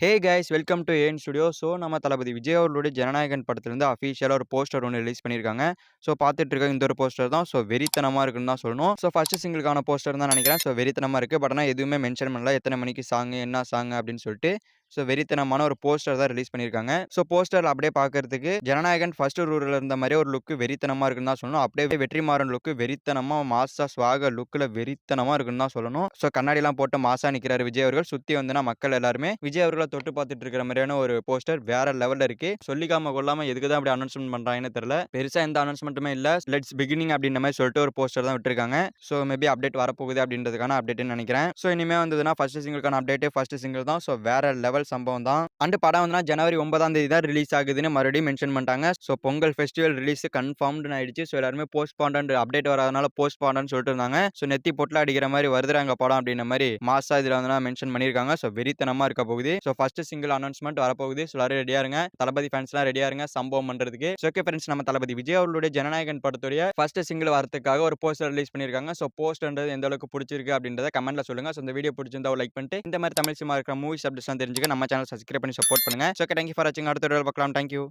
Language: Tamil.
ஹே கைஸ் வெல்கம் டு ஏன் ஸ்டுடியோ. ஸோ நம்ம தளபதி விஜய் அவர்களுடைய ஜனநாயகன் படத்துலேருந்து அஃபீஷியலாக ஒரு போஸ்டர் ஒன்று ரிலீஸ் பண்ணியிருக்காங்க. ஸோ பார்த்துட்டு இருக்க இந்த ஒரு போஸ்டர் தான். ஸோ வெறித்தனமாக இருக்குன்னு தான் சொல்லணும். ஸோ ஃபர்ஸ்ட் சிங்கிளுக்கான போஸ்டர் தான் நினைக்கிறேன். ஸோ வெறித்தனமாக இருக்குது. பட் ஆனால் எதுவுமே மென்ஷன் பண்ணல. எத்தனை மணிக்கு சாங், என்ன சாங் அப்படின்னு சொல்லிட்டு. ஸோ வெறித்தனமான ஒரு போஸ்டர் தான் ரிலீஸ் பண்ணியிருக்காங்க. ஸோ போஸ்டரில் அப்படியே பார்க்கறதுக்கு ஜனநாயகன் ஃபர்ஸ்ட் ரூரில் இருந்த மாதிரியே ஒரு லுக் வெறித்தனமாக இருக்குன்னு தான் சொல்லணும். அப்படியே வெற்றிமாறன் லுக் வெறித்தனமாக மாசா ஸ்வாக லுக்கில் வெறித்தனமாக இருக்குன்னு தான் சொல்லணும். ஸோ கண்ணாடிலாம் போட்டு மாசா நிற்கிறாரு விஜய் அவர்கள். சுற்றி வந்துன்னா மக்கள் எல்லாருமே விஜய் அவர்களை தொட்டு பார்த்துட்டு இருக்கிற மாதிரியான ஒரு போஸ்டர் வேற லெவலில் இருக்கு. சொல்லிக்காம கொள்ளாம எதுக்கு தான் அப்படி அனௌன்ஸ்மெண்ட் பண்றாங்கன்னு தெரியல. பெருசா எந்த அனௌன்ஸ்மெண்ட்டுமே இல்ல. லெட்ஸ் பிகினிங் அப்படின்ற மாதிரி சொல்லிட்டு ஒரு போஸ்டர் தான் விட்டுருக்காங்க. ஸோ மேபி அப்டேட் வரப்போகுது அப்படின்றதுக்கான அப்டேட்னு நினைக்கிறேன். ஸோ இனிமே வந்ததுன்னா ஃபர்ஸ்ட் சிங்கிளுக்கான அப்டேட் ஃபர்ஸ்ட் சிங்கிள் தான். ஸோ வேற லெவல் சம்பவம் தான். அண்ட் படம் வந்து ஜனவரி 9ஆம் தேதி தான் ரிலீஸ் ஆகுதுன்னு மறுபடியும் மென்ஷன் பண்ணிட்டாங்க. So Pongal festival release confirmed ஆயிடுச்சு. ஸோ எல்லாருமே போஸ்ட்பாண்ட் அப்டேட் வராதனால போஸ்ட்பாண்ட் சொல்லிட்டு இருந்தாங்க. ஸோ நெத்தி பொட்டில் அடிக்கிற மாதிரி வருதுறாங்க படம் அப்படின்ற மாதிரி மாசா இதில் வந்து மென்ஷன் பண்ணியிருக்காங்க. ஸோ வெறித்தனமா இருக்க போகுது. ஸோ ஃபர்ஸ்ட் சிங்கிள் அனௌன்ஸ்மெண்ட் வரப்போகுது. ஸோ எல்லாரும் ரெடியா இருங்க. தளபதி ஃபேன்ஸ்லாம் ரெடியா இருங்க சம்பவம் பண்றதுக்கு. ஸோ ஓகே ஃப்ரெண்ட்ஸ், நம்ம தளபதி விஜய் அவர்களுடைய ஜனநாயகன் படத்துடைய ஃபர்ஸ்ட் சிங்கிள் வரதுக்காக ஒரு போஸ்டர் ரிலீஸ் பண்ணியிருக்காங்க. ஸோ போஸ்டர்ன்றது எந்த அளவுக்கு பிடிச்சிருக்கு அப்படின்றத கமெண்ட்ல சொல்லுங்க. ஸோ இந்த வீடியோ பிடிச்சிருந்தா ஒரு லைக் பண்ணிட்டு இந்த மாதிரி தமிழ் சினிமா இருக்கிற மூவிஸ் அப்டேட்ஸ்லாம் தெரிஞ்சுக்க நம்ம சேனல் சப்ஸ்கிரைப் பண்ணி சப்போர்ட் பண்ணுங்க. ஸோ ஓகே, தேங்க்யூ ஃபார் வாட்சிங். அடுத்த வீடியோவில் பார்க்கலாம். தேங்க்யூ.